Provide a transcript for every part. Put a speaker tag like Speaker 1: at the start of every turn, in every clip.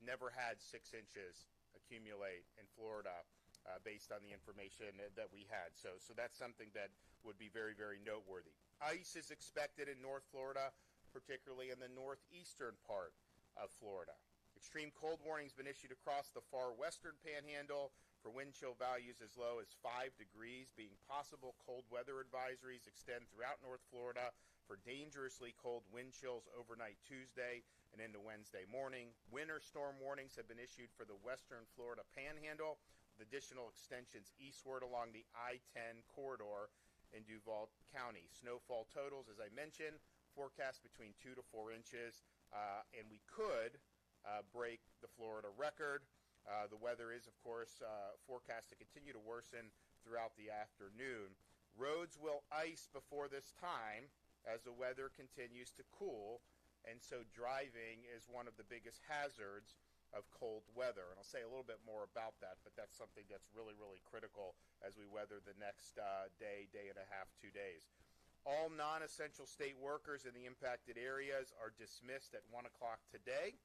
Speaker 1: never had 6 inches accumulate in Florida based on the information that we had. So that's something that would be very, very noteworthy. Ice is expected in North Florida, particularly in the northeastern part of Florida. Extreme cold warning has been issued across the far western panhandle for wind chill values as low as 5 degrees, being possible. Cold weather advisories extend throughout North Florida for dangerously cold wind chills overnight Tuesday and into Wednesday morning. Winter storm warnings have been issued for the western Florida panhandle, with additional extensions eastward along the I-10 corridor in Duval County. Snowfall totals, as I mentioned, forecast between 2 to 4 inches, and we could break the Florida record. The weather is, of course, forecast to continue to worsen throughout the afternoon. Roads will ice before this time as the weather continues to cool, and so driving is one of the biggest hazards of cold weather. And I'll say a little bit more about that, but that's something that's really, really critical as we weather the next day and a half, 2 days. All non-essential state workers in the impacted areas are dismissed at 1 o'clock today.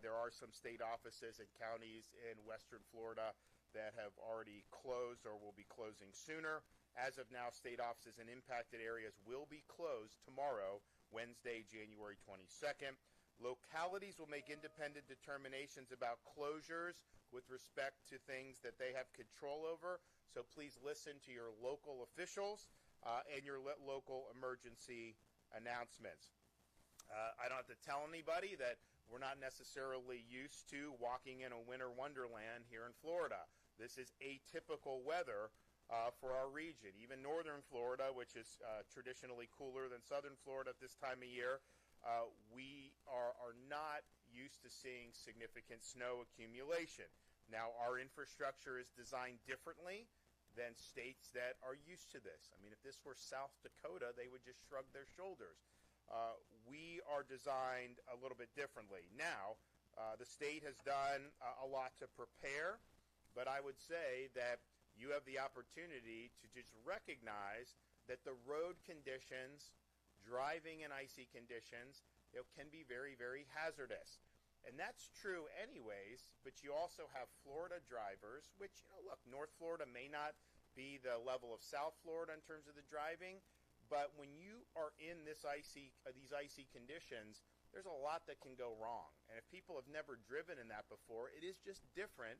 Speaker 1: There are some state offices and counties in western Florida that have already closed or will be closing sooner. As of now, state offices in impacted areas will be closed tomorrow, Wednesday, January 22nd. Localities will make independent determinations about closures with respect to things that they have control over. So please listen to your local officials and your local emergency announcements. I don't have to tell anybody that we're not necessarily used to walking in a winter wonderland here in Florida. This is atypical weather for our region. Even northern Florida, which is traditionally cooler than southern Florida at this time of year, we are not used to seeing significant snow accumulation. Now, our infrastructure is designed differently than states that are used to this. I mean, if this were South Dakota, they would just shrug their shoulders. We are designed a little bit differently. Now, the state has done a lot to prepare, but I would say that you have the opportunity to just recognize that the road conditions, driving in icy conditions, can be very, very hazardous. And that's true anyways, but you also have Florida drivers, which, look, North Florida may not be the level of South Florida in terms of the driving, but when you are in these icy conditions, there's a lot that can go wrong. And if people have never driven in that before, it is just different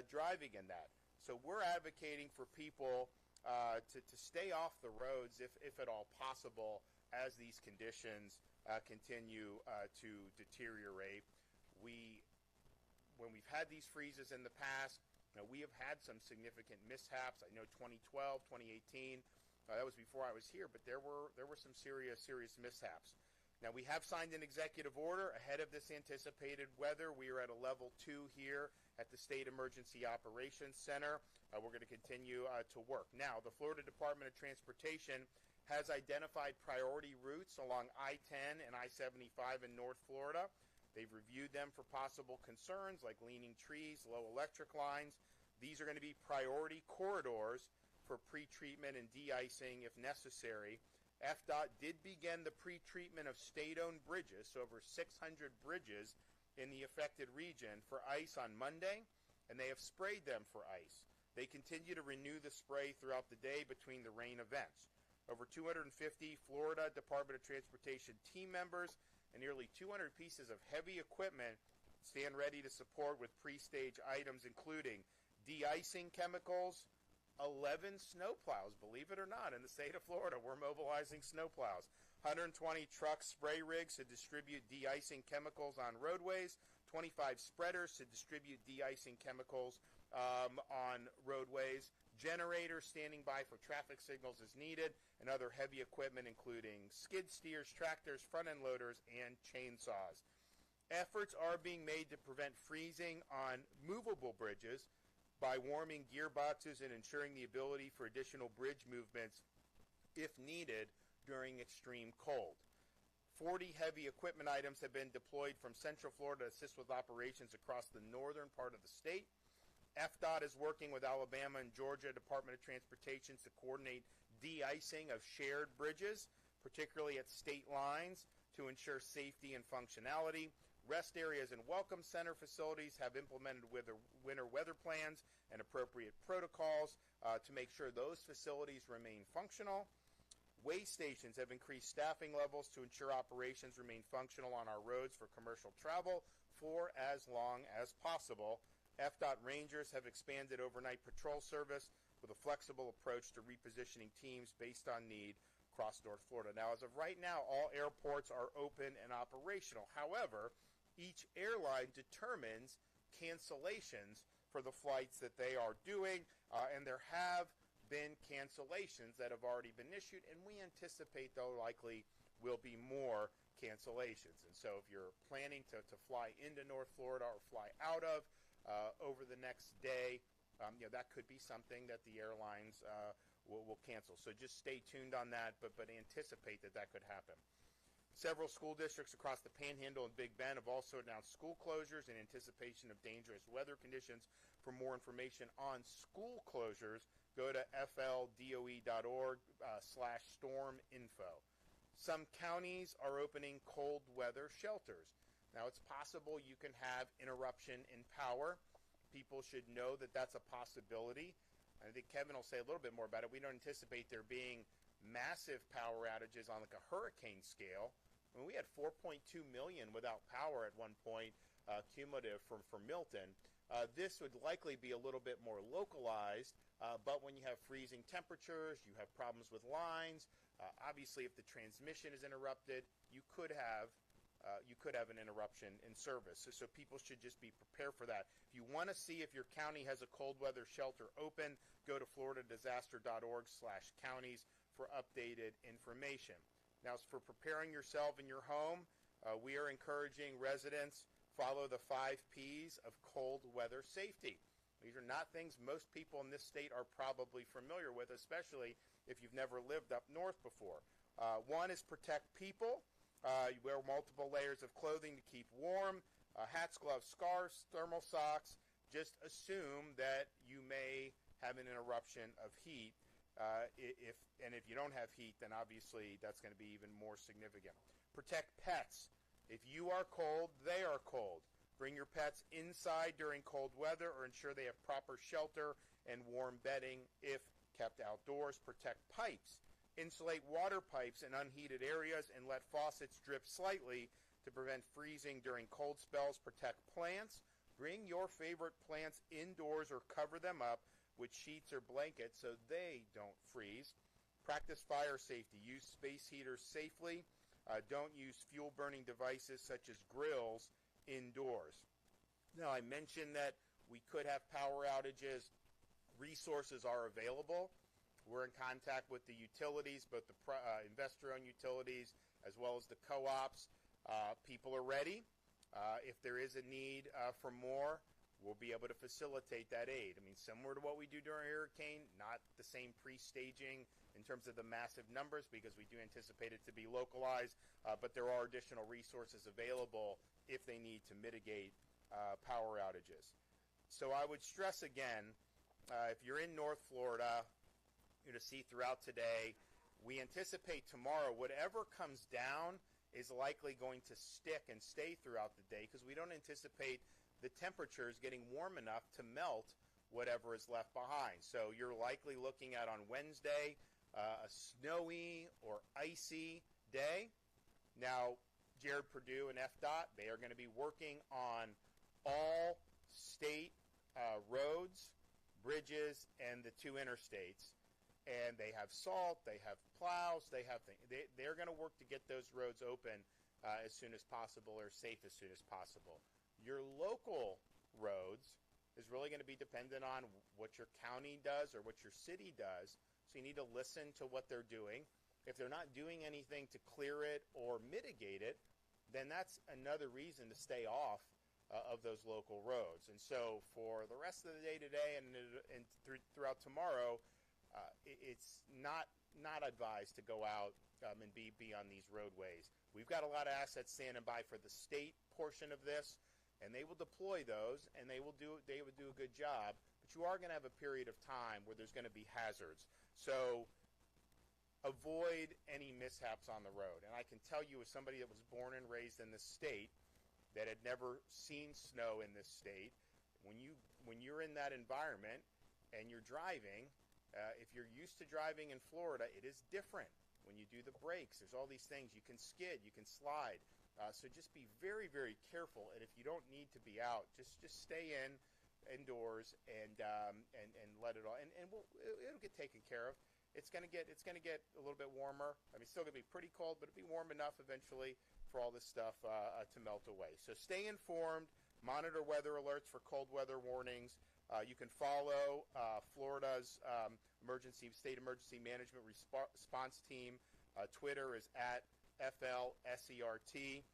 Speaker 1: driving in that. So we're advocating for people to stay off the roads if at all possible as these conditions continue to deteriorate. When we've had these freezes in the past, we have had some significant mishaps. I know 2012, 2018, that was before I was here, but there were some serious mishaps. Now, we have signed an executive order ahead of this anticipated weather. We are at a level 2 here at the State Emergency Operations Center. We're going to continue to work. Now, the Florida Department of Transportation has identified priority routes along I-10 and I-75 in North Florida. They've reviewed them for possible concerns like leaning trees, low electric lines. These are going to be priority corridors for pre-treatment and de-icing if necessary. FDOT did begin the pre-treatment of state-owned bridges, so over 600 bridges in the affected region, for ice on Monday, and they have sprayed them for ice. They continue to renew the spray throughout the day between the rain events. Over 250 Florida Department of Transportation team members and nearly 200 pieces of heavy equipment stand ready to support with pre-stage items including de-icing chemicals, 11 snowplows, believe it or not, in the state of Florida. We're mobilizing snowplows. 120 truck spray rigs to distribute de-icing chemicals on roadways. 25 spreaders to distribute de-icing chemicals on roadways. Generators standing by for traffic signals as needed. And other heavy equipment including skid steers, tractors, front-end loaders, and chainsaws. Efforts are being made to prevent freezing on movable bridges by warming gearboxes and ensuring the ability for additional bridge movements if needed during extreme cold. 40 heavy equipment items have been deployed from Central Florida to assist with operations across the northern part of the state. FDOT is working with Alabama and Georgia Department of Transportation to coordinate de-icing of shared bridges, particularly at state lines, to ensure safety and functionality. Rest areas and welcome center facilities have implemented winter weather plans and appropriate protocols to make sure those facilities remain functional. Way stations have increased staffing levels to ensure operations remain functional on our roads for commercial travel for as long as possible. FDOT Rangers have expanded overnight patrol service with a flexible approach to repositioning teams based on need across North Florida. Now, as of right now, all airports are open and operational. However, each airline determines cancellations for the flights that they are doing, and there have been cancellations that have already been issued, and we anticipate there likely will be more cancellations. And so if you're planning to fly into North Florida or fly out of over the next day, that could be something that the airlines will cancel. So just stay tuned on that, but anticipate that could happen. Several school districts across the Panhandle and Big Bend have also announced school closures in anticipation of dangerous weather conditions. For more information on school closures, go to fldOE.org/storminfo. Some counties are opening cold weather shelters. Now, it's possible you can have interruption in power. People should know that that's a possibility. I think Kevin will say a little bit more about it. We don't anticipate there being massive power outages on like a hurricane scale. I mean, we had 4.2 million without power at one point, cumulative from Milton. This would likely be a little bit more localized, but when you have freezing temperatures, you have problems with lines. Obviously, if the transmission is interrupted, you could have an interruption in service. So people should just be prepared for that. If you want to see if your county has a cold weather shelter open, go to floridadisaster.org/counties for updated information. Now, as for preparing yourself in your home, we are encouraging residents follow the 5 Ps of cold weather safety. These are not things most people in this state are probably familiar with, especially if you've never lived up north before. One is protect people. You wear multiple layers of clothing to keep warm. Hats, gloves, scarves, thermal socks. Just assume that you may have an interruption of heat. If you don't have heat, then obviously that's going to be even more significant. Protect pets. If you are cold, they are cold. Bring your pets inside during cold weather or ensure they have proper shelter and warm bedding if kept outdoors. Protect pipes. Insulate water pipes in unheated areas and let faucets drip slightly to prevent freezing during cold spells. Protect plants. Bring your favorite plants indoors or cover them up with sheets or blankets so they don't freeze. Practice fire safety. Use space heaters safely. Don't use fuel-burning devices such as grills indoors. Now, I mentioned that we could have power outages. Resources are available. We're in contact with the utilities, both the investor-owned utilities as well as the co-ops. People are ready. If there is a need for more, we'll be able to facilitate that aid. I mean, similar to what we do during a hurricane, not the same pre-staging in terms of the massive numbers because we do anticipate it to be localized, but there are additional resources available if they need to mitigate power outages. So I would stress again, if you're in North Florida, you're to see throughout today, we anticipate tomorrow whatever comes down is likely going to stick and stay throughout the day because we don't anticipate the temperatures getting warm enough to melt whatever is left behind. So you're likely looking at on Wednesday a snowy or icy day. Now, Jared Perdue and FDOT, they are going to be working on all state roads, bridges, and the 2 interstates. And they have salt, they have plows, they're going to work to get those roads open as soon as possible or safe as soon as possible. Your local roads is really going to be dependent on what your county does or what your city does. So you need to listen to what they're doing. If they're not doing anything to clear it or mitigate it, then that's another reason to stay off of those local roads. And so for the rest of the day today and throughout tomorrow, it's not advised to go out and be on these roadways. We've got a lot of assets standing by for the state portion of this, and they will deploy those, and they would do a good job. But you are going to have a period of time where there's going to be hazards. So avoid any mishaps on the road. And I can tell you, as somebody that was born and raised in this state, that had never seen snow in this state. When you're in that environment and you're driving, if you're used to driving in Florida, it is different. When you do the brakes, there's all these things. You can skid, you can slide. So just be very, very careful. And if you don't need to be out, just stay indoors and let it all. And it'll get taken care of. It's gonna get a little bit warmer. I mean, it's still gonna be pretty cold, but it'll be warm enough eventually for all this stuff to melt away. So stay informed. Monitor weather alerts for cold weather warnings. You can follow Florida's State Emergency Management Response Team. Twitter is at FLSERT.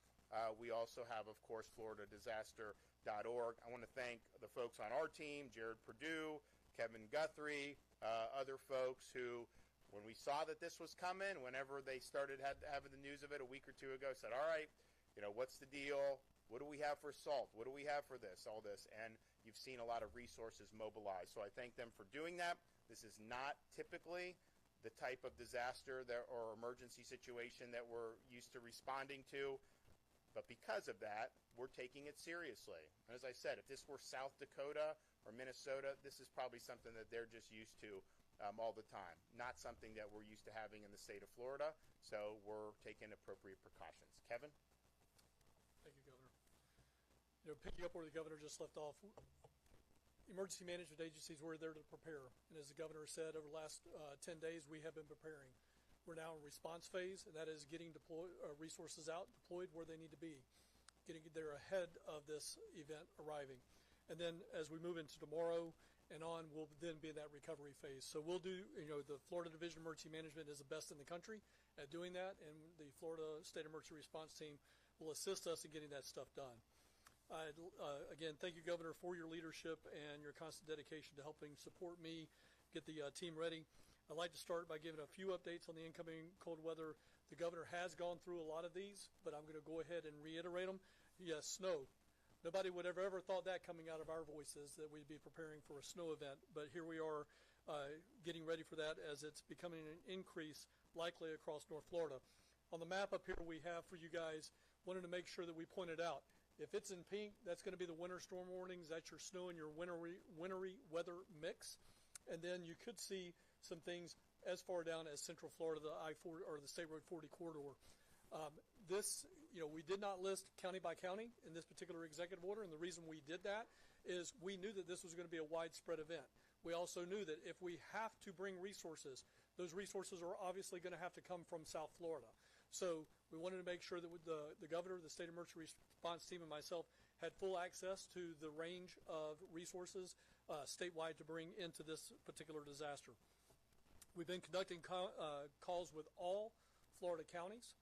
Speaker 1: We also have, of course, FloridaDisaster.org. I want to thank the folks on our team, Jared Perdue, Kevin Guthrie, other folks who, when we saw that this was coming, whenever they started having the news of it a week or two ago, said, all right, what's the deal? What do we have for salt? What do we have for this, all this? And you've seen a lot of resources mobilized. So I thank them for doing that. This is not typically the type of disaster or emergency situation that we're used to responding to. But because of that, we're taking it seriously. And as I said, if this were South Dakota or Minnesota, this is probably something that they're just used to all the time. Not something that we're used to having in the state of Florida. So we're taking appropriate precautions. Kevin?
Speaker 2: Thank you, Governor. Picking up where the governor just left off, emergency management agencies were there to prepare. And as the governor said, over the last 10 days, we have been preparing. We're now in response phase, and that is getting resources out, deployed where they need to be, getting there ahead of this event arriving. And then as we move into tomorrow and on, we'll then be in that recovery phase. So we'll do, the Florida Division of Emergency Management is the best in the country at doing that, and the Florida State Emergency Response Team will assist us in getting that stuff done. Again, thank you, Governor, for your leadership and your constant dedication to helping support me get the team ready. I'd like to start by giving a few updates on the incoming cold weather. The governor has gone through a lot of these, but I'm going to go ahead and reiterate them. Yes, snow. Nobody would have ever thought that coming out of our voices, that we'd be preparing for a snow event, but here we are getting ready for that as it's becoming an increase likely across North Florida. On the map up here we have for you guys, wanted to make sure that we pointed out, if it's in pink, that's going to be the winter storm warnings. That's your snow and your wintry weather mix. And then you could see some things as far down as Central Florida, the I-40 or the State Road 40 corridor. We did not list county by county in this particular executive order, and the reason we did that is we knew that this was going to be a widespread event. We also knew that if we have to bring resources, those resources are obviously going to have to come from South Florida. So we wanted to make sure that the governor, the State Emergency Response Team, and myself had full access to the range of resources statewide to bring into this particular disaster. We've been conducting calls with all Florida counties.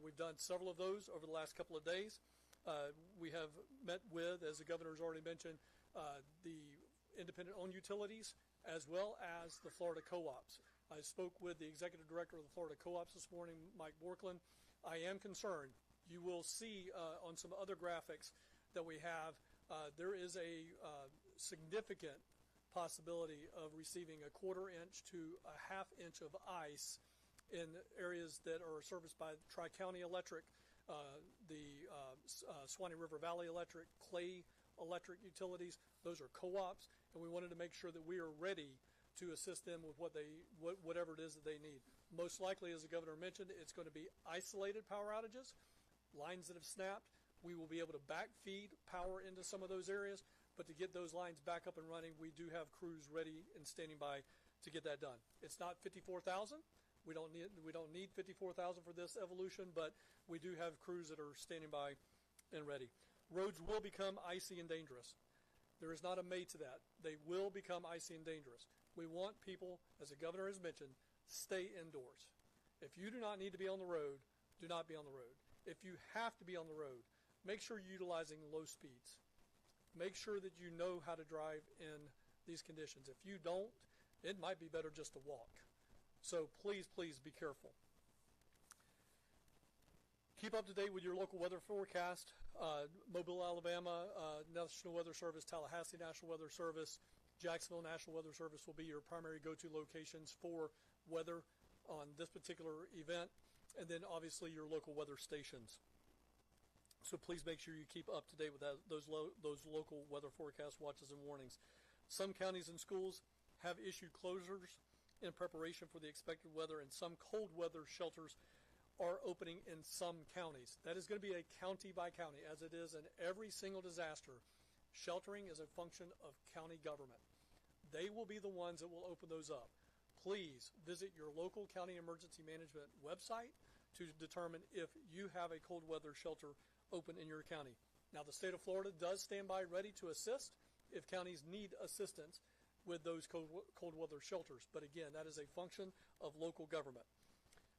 Speaker 2: We've done several of those over the last couple of days. We have met with, as the governor has already mentioned, the independent-owned utilities as well as the Florida co-ops. I spoke with the executive director of the Florida co-ops this morning, Mike Borkland. I am concerned. You will see on some other graphics that we have, there is a significant possibility of receiving a 1/4 inch to a 1/2 inch of ice in areas that are serviced by Tri-County Electric, the Suwannee River Valley Electric, Clay Electric Utilities. Those are co-ops, and we wanted to make sure that we are ready to assist them with whatever it is that they need. Most likely, as the governor mentioned, it's going to be isolated power outages, lines that have snapped. We will be able to backfeed power into some of those areas, but to get those lines back up and running, we do have crews ready and standing by to get that done. It's not 54,000. We don't need 54,000 for this evolution, but we do have crews that are standing by and ready. Roads will become icy and dangerous. There is not a may to that. They will become icy and dangerous. We want people, as the governor has mentioned, stay indoors. If you do not need to be on the road, do not be on the road. If you have to be on the road, make sure you're utilizing low speeds. Make sure that you know how to drive in these conditions. If you don't, it might be better just to walk. So please, please be careful. Keep up to date with your local weather forecast. Mobile, Alabama, National Weather Service, Tallahassee National Weather Service, Jacksonville National Weather Service will be your primary go-to locations for weather on this particular event, and then obviously your local weather stations. So please make sure you keep up to date with those local weather forecast watches and warnings. Some counties and schools have issued closures in preparation for the expected weather, and some cold weather shelters are opening in some counties. That is going to be a county by county, as it is in every single disaster. Sheltering is a function of county government. They will be the ones that will open those up. Please visit your local county emergency management website to determine if you have a cold weather shelter open in your county. Now, the state of Florida does stand by ready to assist if counties need assistance with those cold weather shelters. But again, that is a function of local government.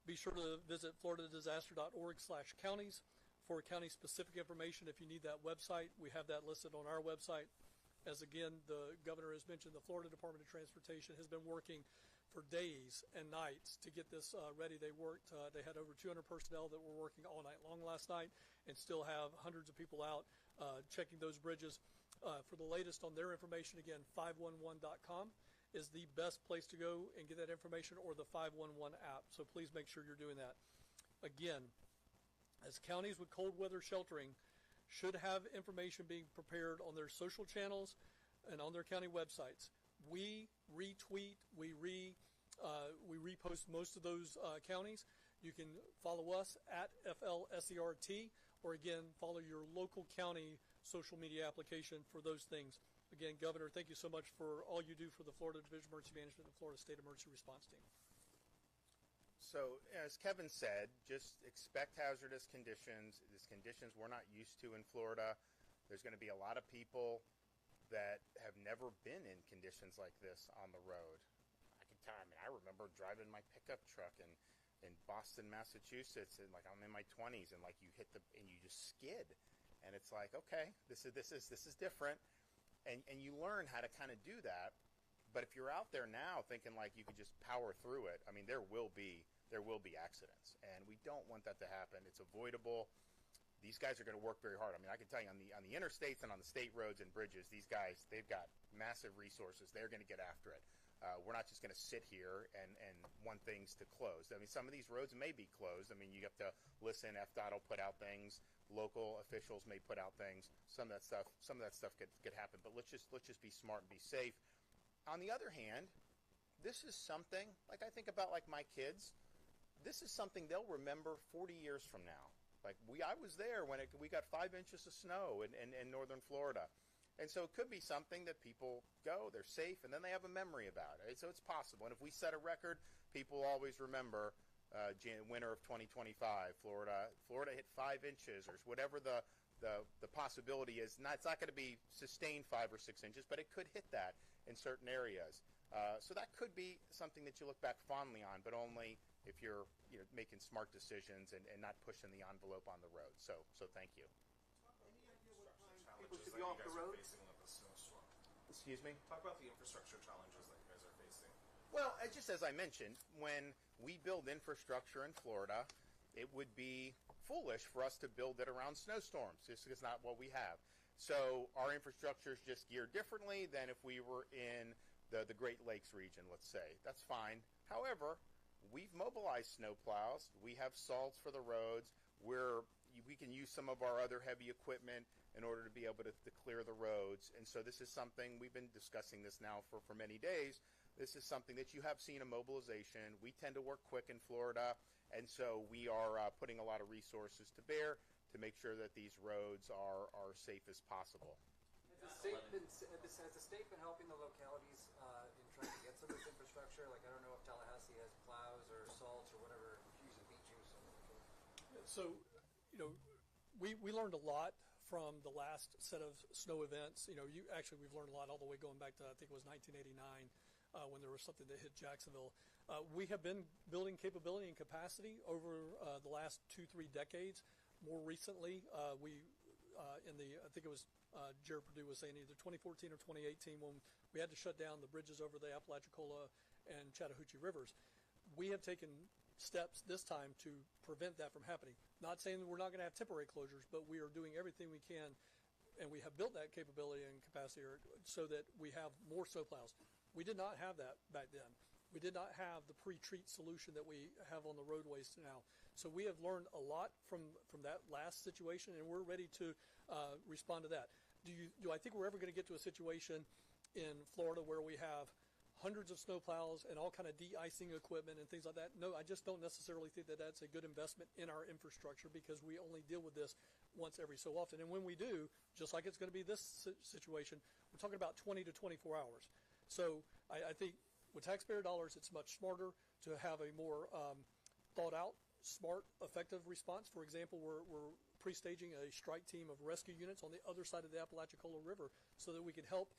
Speaker 2: Be sure to visit floridadisaster.org/counties for county-specific information if you need that website. We have that listed on our website. As again, the governor has mentioned, the Florida Department of Transportation has been working for days and nights to get this ready. They had over 200 personnel that were working all night long last night, and still have hundreds of people out checking those bridges. For the latest on their information, again, 511.com is the best place to go and get that information, or the 511 app. So please make sure you're doing that. Again, as counties with cold weather sheltering should have information being prepared on their social channels and on their county websites. We retweet, we repost most of those counties. You can follow us at FLSERT, or again, follow your local county social media application for those things. Again, Governor, thank you so much for all you do for the Florida Division of Emergency Management and the Florida State Emergency Response Team.
Speaker 1: So, as Kevin said, just expect hazardous conditions. These conditions we're not used to in Florida. There's going to be a lot of people that have never been in conditions like this on the road. I remember driving my pickup truck in Boston, Massachusetts, and like I'm in my 20s, and like you just skid, and it's like, okay, this is different, and you learn how to kind of do that. But if you're out there now thinking like you could just power through it, I mean, there will be accidents, and we don't want that to happen. It's avoidable. These guys are going to work very hard. I mean, I can tell you on the interstates and on the state roads and bridges, these guys, they've got massive resources. They're going to get after it. We're not just going to sit here and want things to close. I mean, some of these roads may be closed. I mean, you have to listen. FDOT will put out things. Local officials may put out things. Some of that stuff could happen. But let's just be smart and be safe. On the other hand, this is something, like I think about like my kids, this is something they'll remember 40 years from now. Like I was there when we got 5 inches of snow in northern Florida. And so it could be something that people go, they're safe, and then they have a memory about it. So it's possible. And if we set a record, people always remember winter of 2025, Florida hit 5 inches, or whatever the possibility is. It's not going to be sustained 5 or 6 inches, but it could hit that in certain areas. So that could be something that you look back fondly on, but only if you're making smart decisions and not pushing the envelope on the road. So thank you.
Speaker 3: People should be off the road.
Speaker 1: Excuse me?
Speaker 3: Talk about the infrastructure challenges that you guys are facing.
Speaker 1: Well, just as I mentioned, when we build infrastructure in Florida, it would be foolish for us to build it around snowstorms. This is not what we have. So our infrastructure is just geared differently than if we were in the Great Lakes region, let's say. That's fine. However, we've mobilized snowplows. We have salts for the roads. We can use some of our other heavy equipment in order to be able to clear the roads. And so this is something, we've been discussing this now for many days. This is something that you have seen a mobilization. We tend to work quick in Florida, and so we are putting a lot of resources to bear to make sure that these roads are safe as possible.
Speaker 4: Has the state been helping the localities in trying to get some of this infrastructure? Like, I don't know if Tallahassee has plows or salts or whatever, using beach juice.
Speaker 2: So, we learned a lot from the last set of snow events. We've learned a lot all the way going back to, I think it was 1989, when there was something that hit Jacksonville. We have been building capability and capacity over the last 2-3 decades. More recently, I think it was Jared Perdue was saying either 2014 or 2018 when we had to shut down the bridges over the Apalachicola and Chattahoochee rivers. We have taken steps this time to prevent that from happening. Not saying that we're not going to have temporary closures, but we are doing everything we can, and we have built that capability and capacity so that we have more snowplows. We did not have that back then. We did not have the pre-treat solution that we have on the roadways now. So we have learned a lot from that last situation, and we're ready to respond to that. Do I think we're ever going to get to a situation in Florida where we have hundreds of snowplows and all kind of de-icing equipment and things like that? No, I just don't necessarily think that that's a good investment in our infrastructure, because we only deal with this once every so often. And when we do, just like it's going to be this situation, we're talking about 20 to 24 hours. So I think with taxpayer dollars, it's much smarter to have a more thought out, smart, effective response. For example, we're pre-staging a strike team of rescue units on the other side of the Apalachicola River so that we can help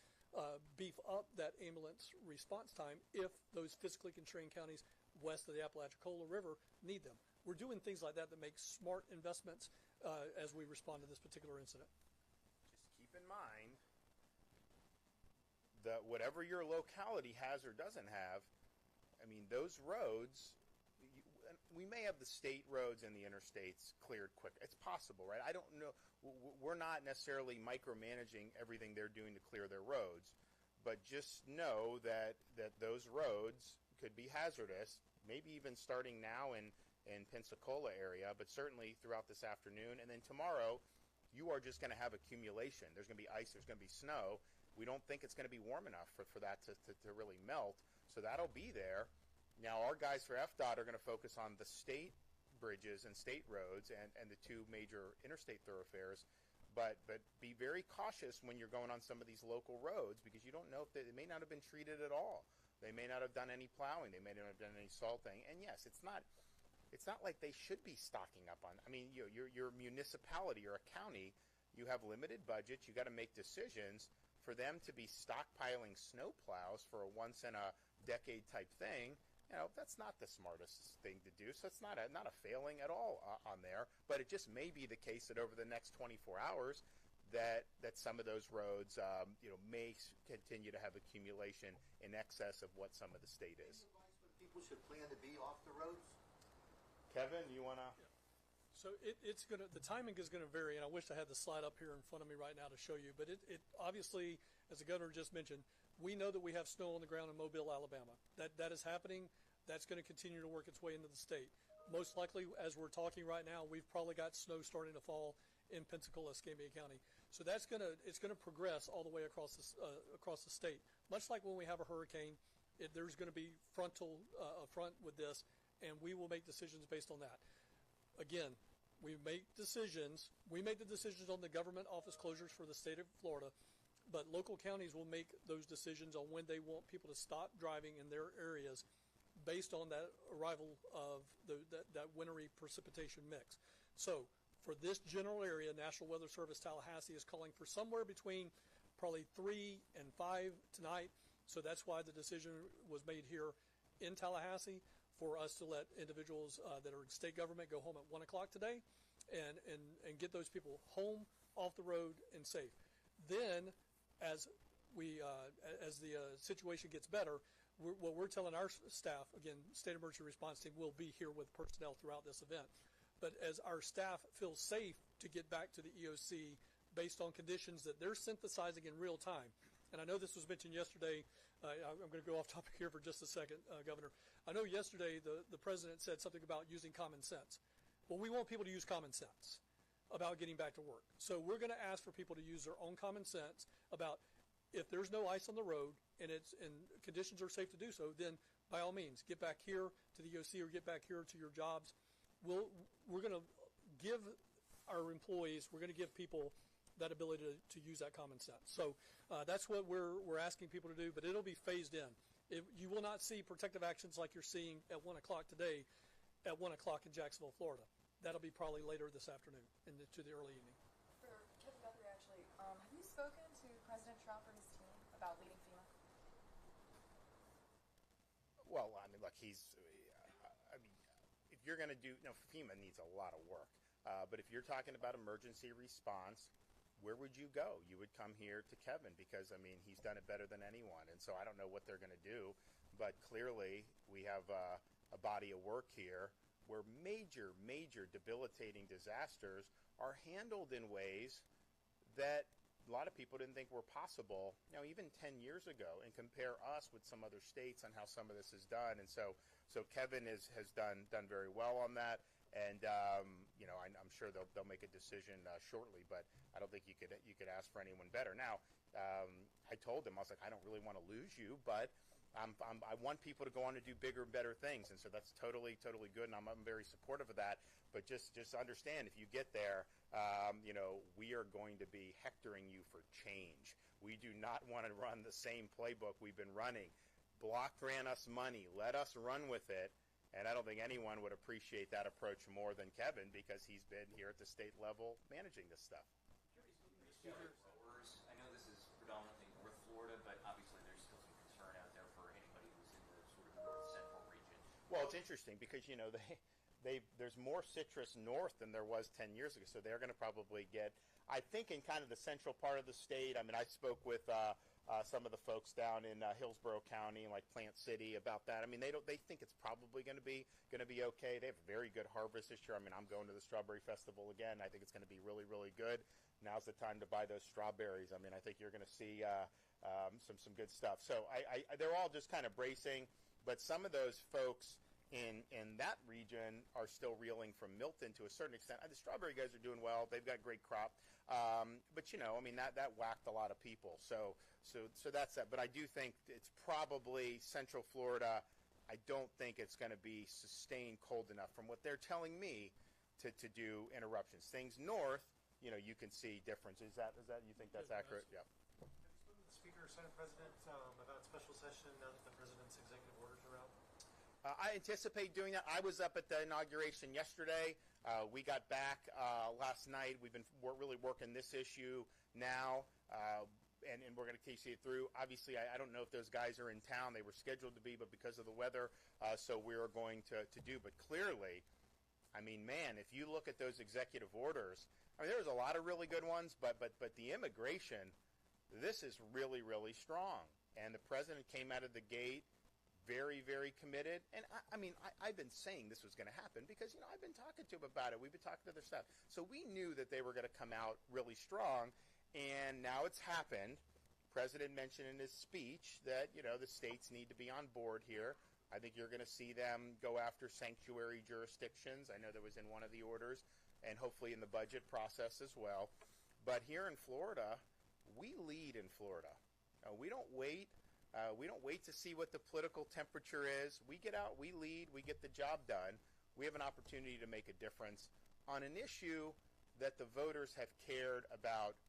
Speaker 2: beef up that ambulance response time if those fiscally constrained counties west of the Apalachicola River need them. We're doing things like that make smart investments as we respond to this particular incident.
Speaker 1: Just keep in mind that whatever your locality has or doesn't have, I mean, those roads, we may have the state roads and the interstates cleared quicker. It's possible, right? I don't know. We're not necessarily micromanaging everything they're doing to clear their roads, but just know that those roads could be hazardous, maybe even starting now in Pensacola area, but certainly throughout this afternoon. And then tomorrow, you are just going to have accumulation. There's going to be ice. There's going to be snow. We don't think it's going to be warm enough for that to really melt. So that'll be there. Now, our guys for FDOT are going to focus on the state bridges and state roads and the two major interstate thoroughfares. But be very cautious when you're going on some of these local roads, because you don't know if they may not have been treated at all. They may not have done any plowing. They may not have done any salting. And yes, it's not like they should be stocking up on. I mean, your municipality or a county, you have limited budgets. You got to make decisions. For them to be stockpiling snow plows for a once-in-a-decade type thing, that's not the smartest thing to do. So it's not a failing at all on there. But it just may be the case that over the next 24 hours, that some of those roads, may continue to have accumulation in excess of what some of the state is.
Speaker 5: Any advice when people should plan to be off the roads?
Speaker 1: Kevin, you want to?
Speaker 2: Yeah. So the timing is going to vary, and I wish I had the slide up here in front of me right now to show you. But it obviously, as the governor just mentioned, we know that we have snow on the ground in Mobile, Alabama. That is happening. That's going to continue to work its way into the state. Most likely, as we're talking right now, we've probably got snow starting to fall in Pensacola, Escambia County. So it's going to progress all the way across the state. Much like when we have a hurricane, there's going to be front with this, and we will make decisions based on that. Again, we make decisions. We make the decisions on the government office closures for the state of Florida, but local counties will make those decisions on when they want people to stop driving in their areas based on that arrival of that wintry precipitation mix. So for this general area, National Weather Service Tallahassee is calling for somewhere between probably 3 and 5 tonight. So that's why the decision was made here in Tallahassee, for us to let individuals that are in state government go home at 1 o'clock today and get those people home, off the road, and safe. Then, as the situation gets better, what we're telling our staff, again, State Emergency Response Team will be here with personnel throughout this event. But as our staff feels safe to get back to the EOC based on conditions that they're synthesizing in real time, and I know this was mentioned yesterday. I'm going to go off topic here for just a second, Governor. I know yesterday the president said something about using common sense. Well, we want people to use common sense about getting back to work. So we're going to ask for people to use their own common sense about if there's no ice on the road and conditions are safe to do so, then by all means, get back here to the EOC or get back here to your jobs. We're going to give our employees, we're going to give people that ability to use that common sense. So that's what we're asking people to do, but it'll be phased in. You will not see protective actions like you're seeing at 1 o'clock today at 1 o'clock in Jacksonville, Florida. That'll be probably later this afternoon to the early evening.
Speaker 6: For Kevin Guthrie, actually, have you spoken to President Trump or his team about leading FEMA?
Speaker 1: Well, I mean, look, if you're going to do, FEMA needs a lot of work. But if you're talking about emergency response, where would you go? You would come here to Kevin because, he's done it better than anyone. And so I don't know what they're going to do. But clearly we have a body of work here where major debilitating disasters are handled in ways that a lot of people didn't think were possible, even 10 years ago, and compare us with some other states on how some of this is done. And so Kevin has done very well on that. And I'm sure they'll make a decision shortly, but I don't think you could ask for anyone better. Now, I told them, I was like, I don't really want to lose you, but I want people to go on to do bigger, better things, and so that's totally good, and I'm very supportive of that. But just understand, if you get there, we are going to be hectoring you for change. We do not want to run the same playbook we've been running. Block grant us money, let us run with it. And I don't think anyone would appreciate that approach more than Kevin, because he's been here at the state level managing this stuff.
Speaker 7: Rowers, I know this is predominantly North Florida, but obviously there's still some concern out there for anybody who's in the sort of north central region.
Speaker 1: Well, it's interesting because there's more citrus north than there was 10 years ago, so they're going to probably get. I think in kind of the central part of the state. I mean, I spoke with some of the folks down in Hillsborough County and like Plant City about that. I mean, they think it's probably going to be okay. They have a very good harvest this year. I mean, I'm going to the Strawberry Festival again. I think it's going to be really, really good. Now's the time to buy those strawberries. I mean, I think you're going to see some good stuff. So they're all just kind of bracing, but some of those folks in that region are still reeling from Milton to a certain extent. The strawberry guys are doing well. They've got great crop. But I mean, that whacked a lot of people. So that's that. But I do think it's probably Central Florida. I don't think it's going to be sustained cold enough from what they're telling me to do interruptions. Things north, you can see difference. Is that you think that's accurate? Yeah.
Speaker 3: Have you spoken to the Speaker or Senate President about special session now that the President's executive orders are out?
Speaker 1: I anticipate doing that. I was up at the inauguration yesterday. We got back last night. We've been really working this issue now, and we're going to see it through. Obviously, I don't know if those guys are in town. They were scheduled to be, but because of the weather, so we are going to do. But clearly, I mean, man, if you look at those executive orders, I mean, there's a lot of really good ones, but the immigration, this is really, really strong. And the president came out of the gate very, very committed. And I've been saying this was going to happen because, I've been talking to him about it. We've been talking to their staff. So we knew that they were going to come out really strong. And now it's happened. President mentioned in his speech that, the states need to be on board here. I think you're going to see them go after sanctuary jurisdictions. I know that was in one of the orders, and hopefully in the budget process as well. But here in Florida, we lead in Florida. We don't wait. We don't wait to see what the political temperature is. We get out, we lead, we get the job done. We have an opportunity to make a difference on an issue that the voters have cared about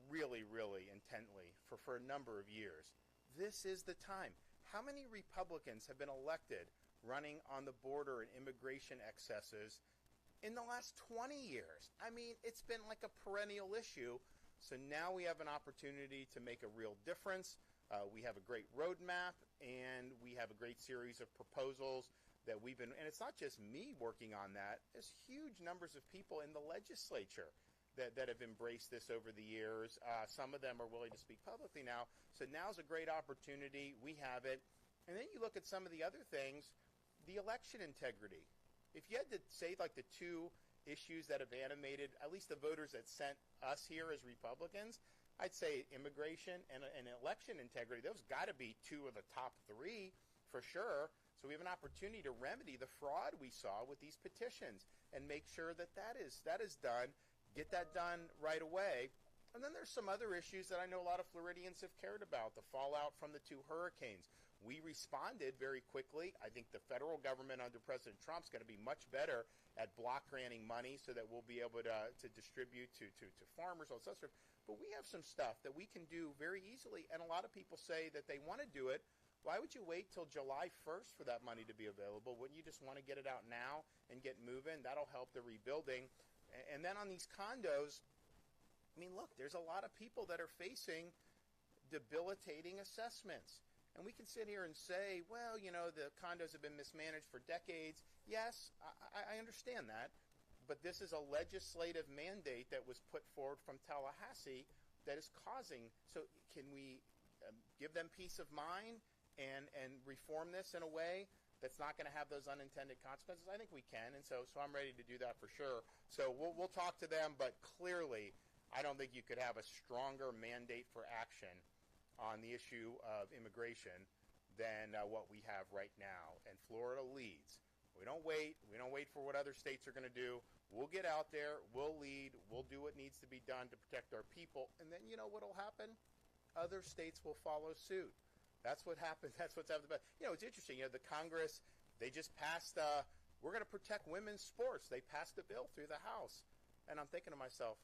Speaker 1: really, really intently for a number of years. This is the time. How many Republicans have been elected running on the border and immigration excesses in the last 20 years? I mean, it's been like a perennial issue. So now we have an opportunity to make a real difference. We have a great roadmap, and we have a great series of proposals that we've been, and it's not just me working on that. There's huge numbers of people in the legislature that have embraced this over the years. Some of them are willing to speak publicly now. So now's a great opportunity. We have it. And then you look at some of the other things, the election integrity. If you had to say like the two issues that have animated at least the voters that sent us here as Republicans, I'd say immigration and election integrity. Those got to be two of the top three for sure. So we have an opportunity to remedy the fraud we saw with these petitions and make sure that is done. Get that done right away. And then there's some other issues that I know a lot of Floridians have cared about. The fallout from the two hurricanes. We responded very quickly. I think the federal government under President Trump is going to be much better at block granting money so that we'll be able to distribute to farmers, all that stuff. But we have some stuff that we can do very easily. And a lot of people say that they want to do it. Why would you wait till July 1st for that money to be available? Wouldn't you just want to get it out now and get moving? That'll help the rebuilding. And then on these condos, I mean, look, there's a lot of people that are facing debilitating assessments. And we can sit here and say, well, the condos have been mismanaged for decades. Yes, I understand that. But this is a legislative mandate that was put forward from Tallahassee that is causing. So can we give them peace of mind and reform this in a way that's not going to have those unintended consequences? I think we can, and so I'm ready to do that for sure. So we'll talk to them, but clearly I don't think you could have a stronger mandate for action on the issue of immigration than what we have right now. And Florida leads. We don't wait. We don't wait for what other states are going to do. We'll get out there. We'll lead. We'll do what needs to be done to protect our people. And then you know what will happen? Other states will follow suit. That's what happened. That's what's happened. But, it's interesting. The Congress, they just passed, we're going to protect women's sports. They passed a bill through the House. And I'm thinking to myself,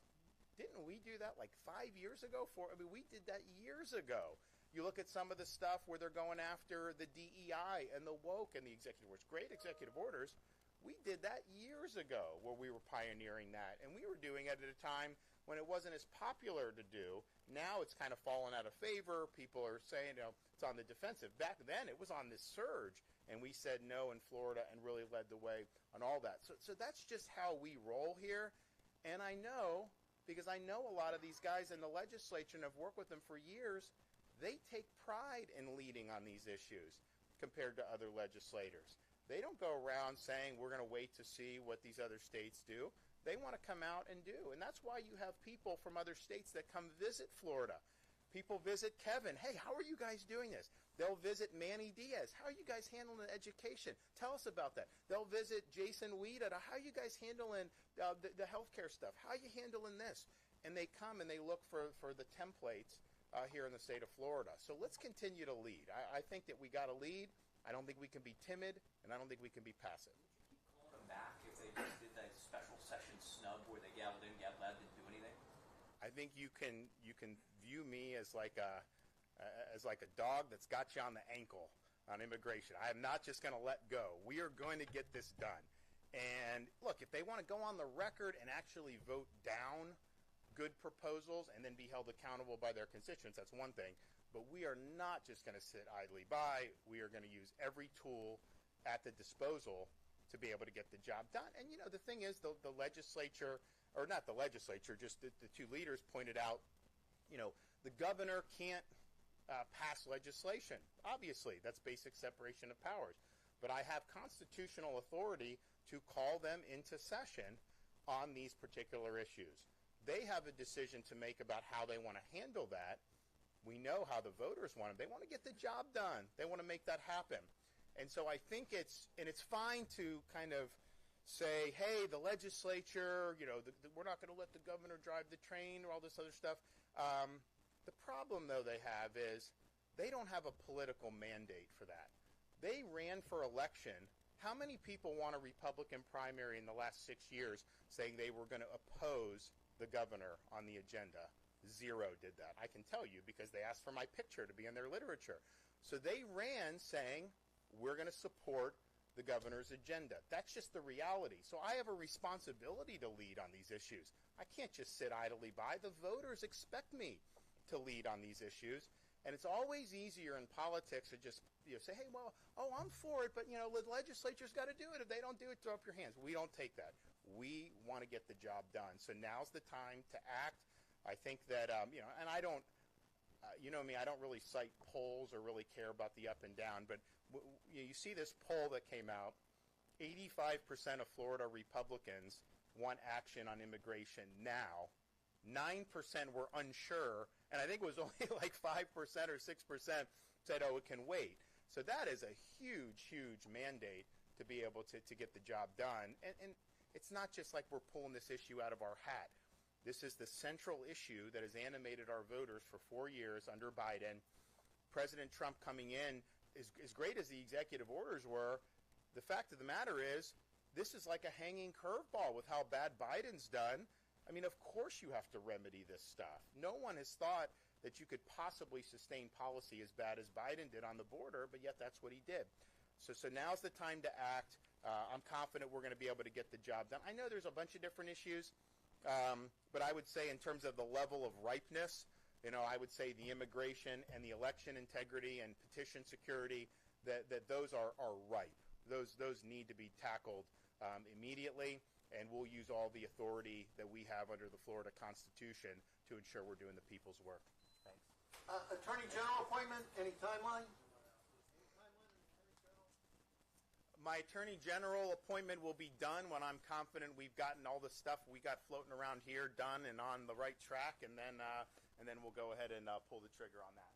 Speaker 1: didn't we do that like 5 years ago? We did that years ago. You look at some of the stuff where they're going after the DEI and the woke and the executive orders. Great executive orders. We did that years ago where we were pioneering that. And we were doing it at a time when it wasn't as popular to do. Now it's kind of fallen out of favor. People are saying, it's on the defensive. Back then it was on this surge. And we said no in Florida and really led the way on all that. So that's just how we roll here. And I know, because I know a lot of these guys in the legislature and have worked with them for years, they take pride in leading on these issues compared to other legislators. They don't go around saying we're going to wait to see what these other states do. They want to come out and do. And that's why you have people from other states that come visit Florida. People visit Kevin. Hey, how are you guys doing this? They'll visit Manny Diaz. How are you guys handling education? Tell us about that. They'll visit Jason Weed. How are you guys handling the healthcare stuff? How are you handling this? And they come and they look for the templates here in the state of Florida. So let's continue to lead. I think that we got to lead. I don't think we can be timid, and I don't think we can be passive.
Speaker 7: Would you keep calling them back if they just did that special session snub where they gaveled in, gaveled out, didn't do anything?
Speaker 1: I think you can view me as like a dog that's got you on the ankle on immigration. I am not just going to let go. We are going to get this done. And look, if they want to go on the record and actually vote down good proposals and then be held accountable by their constituents, that's one thing. But we are not just going to sit idly by. We are going to use every tool at the disposal to be able to get the job done. And, the thing is, the legislature, or not the legislature, just the two leaders pointed out, the governor can't pass legislation. Obviously, that's basic separation of powers. But I have constitutional authority to call them into session on these particular issues. They have a decision to make about how they want to handle that. We know how the voters want it. They want to get the job done. They want to make that happen. And so I think it's fine to kind of say, hey, the legislature, we're not going to let the governor drive the train or all this other stuff. The problem, though, they have is they don't have a political mandate for that. They ran for election. How many people won a Republican primary in the last 6 years saying they were going to oppose the governor on the agenda? Zero did that. I can tell you because they asked for my picture to be in their literature. So they ran saying, we're going to support the governor's agenda. That's just the reality. So I have a responsibility to lead on these issues. I can't just sit idly by. The voters expect me to lead on these issues. And it's always easier in politics to just say, hey, I'm for it, but the legislature's got to do it. If they don't do it, throw up your hands. We don't take that. We want to get the job done. So now's the time to act. I think that, and I don't, me, I don't really cite polls or really care about the up and down, but you see this poll that came out, 85% of Florida Republicans want action on immigration now. 9% were unsure, and I think it was only like 5% or 6% said, it can wait. So that is a huge, huge mandate to be able to get the job done. And it's not just like we're pulling this issue out of our hat. This is the central issue that has animated our voters for 4 years under Biden. President Trump coming in, as great as the executive orders were, the fact of the matter is this is like a hanging curveball with how bad Biden's done. I mean, of course you have to remedy this stuff. No one has thought that you could possibly sustain policy as bad as Biden did on the border, but yet that's what he did. So now's the time to act. I'm confident we're going to be able to get the job done. I know there's a bunch of different issues, but I would say in terms of the level of ripeness, I would say the immigration and the election integrity and petition security, that those are ripe. Those need to be tackled immediately. And we'll use all the authority that we have under the Florida Constitution to ensure we're doing the people's work. Thanks.
Speaker 5: Attorney General appointment, any timeline?
Speaker 1: My Attorney General appointment will be done when I'm confident we've gotten all the stuff we got floating around here done and on the right track, and then we'll go ahead and pull the trigger on that.